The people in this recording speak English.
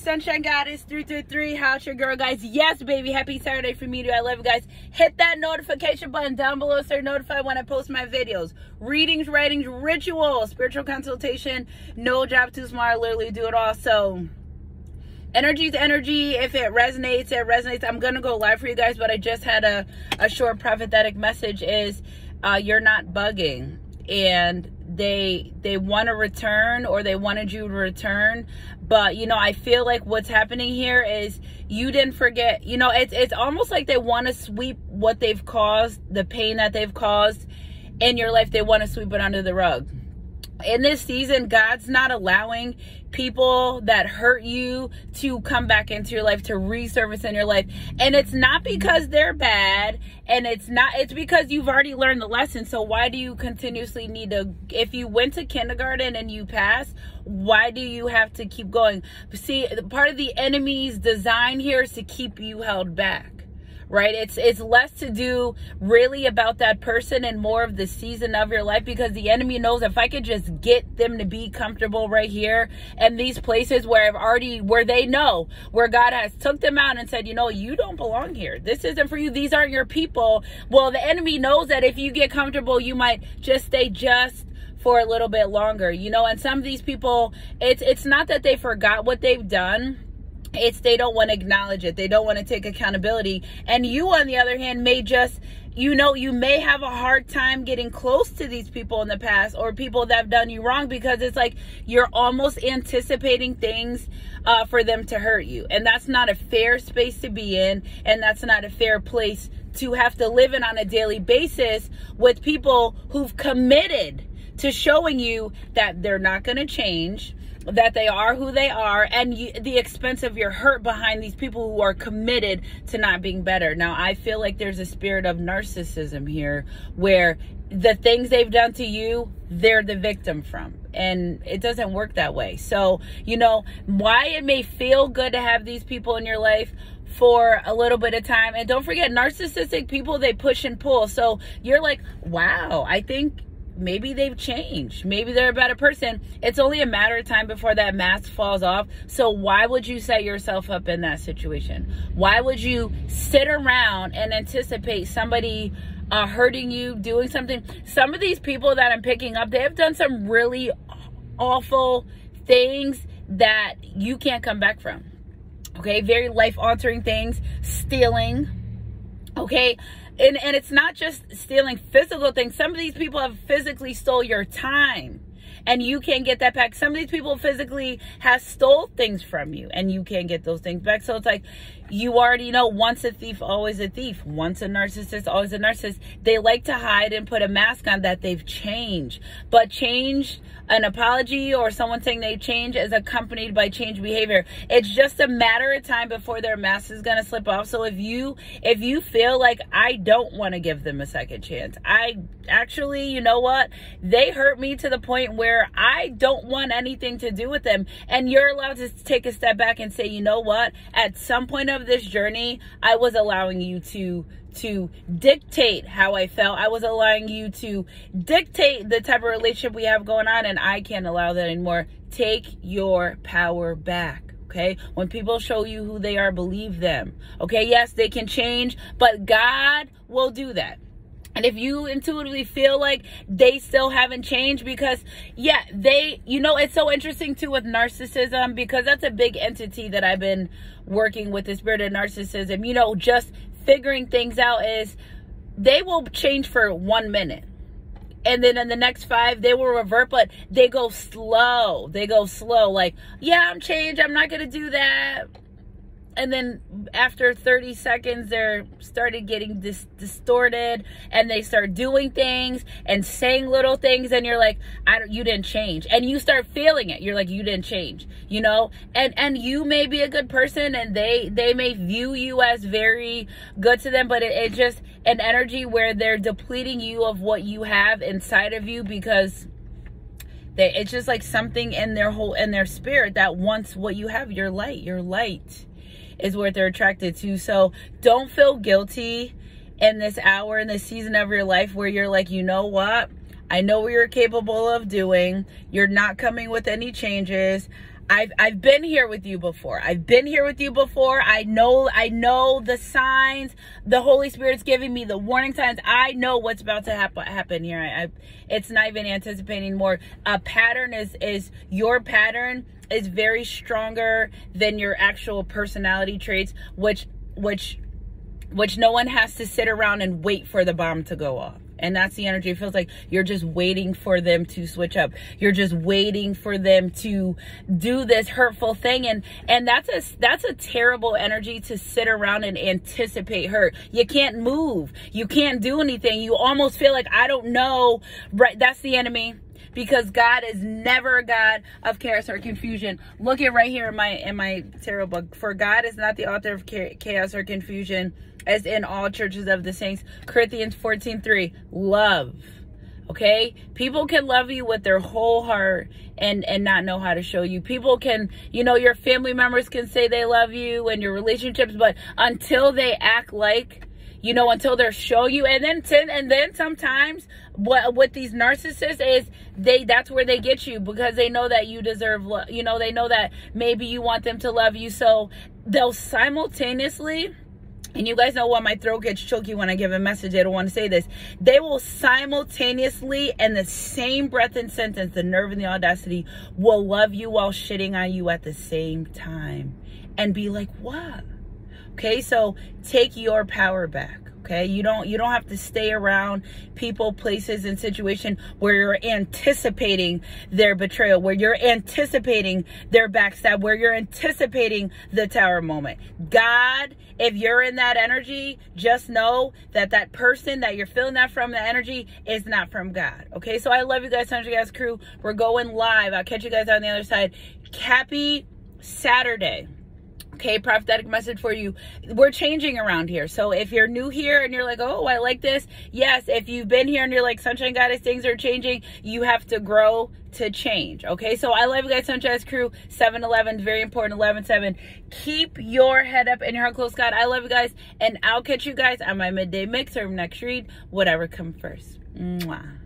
Sunshine Goddess 333. How's your girl, guys? Yes, baby. Happy Saturday for me too. I love you guys. Hit that notification button down below so you're notified when I post my videos. Readings, writings, rituals, spiritual consultation. No job too small. I literally do it all. So energy's energy. If it resonates, it resonates. I'm gonna go live for you guys, but I just had a short prophetic message. Is you're not bugging, and they want to return, or they wanted you to return, but you know, I feel like what's happening here is you didn't forget. You know, it's almost like they want to sweep what they've caused, the pain that they've caused in your life. They want to sweep it under the rug. In this season, God's not allowing people that hurt you to come back into your life, to resurface in your life. And it's not because they're bad, and it's because you've already learned the lesson. So why do you continuously need to, if you went to kindergarten and you passed, why do you have to keep going? See, part of the enemy's design here is to keep you held back. Right? It's less to do really about that person and more of the season of your life, because the enemy knows if I could just get them to be comfortable right here and these places where they know where God has took them out and said, you know, you don't belong here. This isn't for you. These aren't your people. Well, the enemy knows that if you get comfortable, you might just stay just for a little bit longer, you know. And some of these people, it's not that they forgot what they've done. It's they don't want to acknowledge it. They don't want to take accountability. And you, on the other hand, may just, you know, you may have a hard time getting close to these people in the past, or people that have done you wrong, because it's like you're almost anticipating things for them to hurt you. And that's not a fair space to be in. And that's not a fair place to have to live in on a daily basis with people who've committed to showing you that they're not going to change, that they are who they are, and the expense of your hurt behind these people who are committed to not being better. Now, I feel like there's a spirit of narcissism here, where the things they've done to you, they're the victim from. And it doesn't work that way. So, you know, why it may feel good to have these people in your life for a little bit of time. And don't forget, narcissistic people, they push and pull. So you're like, wow, I think maybe they've changed. Maybe they're a better person. It's only a matter of time before that mask falls off. So why would you set yourself up in that situation? Why would you sit around and anticipate somebody hurting you, doing something? Some of these people that I'm picking up, they have done some really awful things that you can't come back from. Okay, very life-altering things, stealing. Okay, and it's not just stealing physical things. Some of these people have physically stole your time, and you can't get that back. Some of these people physically have stole things from you, and you can't get those things back. So it's like, you already know, once a thief, always a thief. Once a narcissist, always a narcissist. They like to hide and put a mask on that they've changed. But change, an apology or someone saying they change, is accompanied by change behavior. It's just a matter of time before their mask is going to slip off. So if you feel like, I don't want to give them a second chance, I actually, you know what, they hurt me to the point where I don't want anything to do with them, and you're allowed to take a step back and say, you know what, at some point of this journey, I was allowing you to dictate how I felt. I was allowing you to dictate the type of relationship we have going on, and I can't allow that anymore. Take your power back. Okay, when people show you who they are, believe them. Okay, yes, they can change, but God will do that. And if you intuitively feel like they still haven't changed, because, yeah, you know, it's so interesting too with narcissism, because that's a big entity that I've been working with, the spirit of narcissism. You know, just figuring things out is they will change for 1 minute. And then in the next 5, they will revert, but they go slow. They go slow. Like, yeah, I'm changed. I'm not going to do that. And then after 30 seconds, they're started getting distorted, and they start doing things and saying little things. And you're like, you didn't change. And you start feeling it. You're like, you didn't change, you know, and you may be a good person, and they may view you as very good to them, but it's just an energy where they're depleting you of what you have inside of you, because it's just like something in their spirit that wants what you have. Your light is what they're attracted to. So don't feel guilty in this hour, in this season of your life, where you're like, you know what, I know what you're capable of doing. You're not coming with any changes. I've been here with you before. I've been here with you before. I know the signs. The Holy Spirit's giving me the warning signs. I know what's about to happen here. It's not even anticipating more. A pattern is your pattern is very stronger than your actual personality traits, which no one has to sit around and wait for the bomb to go off. And that's the energy. It feels like you're just waiting for them to switch up. You're just waiting for them to do this hurtful thing. And that's a terrible energy to sit around and anticipate hurt. You can't move. You can't do anything. You almost feel like, I don't know. Right? That's the enemy. Because God is never a God of chaos or confusion. Look at right here in my tarot book. For God is not the author of chaos or confusion, as in all churches of the saints. Corinthians 14:3. Love. Okay? People can love you with their whole heart and not know how to show you. People can, your family members can say they love you and your relationships, but until they act like, until they're showing you, and then sometimes what with these narcissists is that's where they get you, because they know that you deserve love. They know that maybe you want them to love you, so they'll simultaneously, and you guys know when my throat gets choky when I give a message, I don't want to say this, they will simultaneously, in the same breath and sentence, the nerve and the audacity, will love you while shitting on you at the same time and be like, what? Okay, so take your power back. Okay, you don't have to stay around people, places, and situations where you're anticipating their betrayal, where you're anticipating their backstab, where you're anticipating the tower moment. God, if you're in that energy, just know that person that you're feeling that from, the energy, is not from God. Okay, so I love you guys, Sandra Gas Crew. We're going live. I'll catch you guys on the other side. Happy Saturday. Okay, prophetic message for you. We're changing around here. So if you're new here and you're like, oh, I like this. Yes, if you've been here and you're like, Sunshine Goddess, things are changing. You have to grow to change. Okay, so I love you guys, Sunshine Crew. 7-11, very important, 11-7. Keep your head up and your heart close, God. I love you guys. And I'll catch you guys on my midday mix or next read, whatever comes first. Mwah.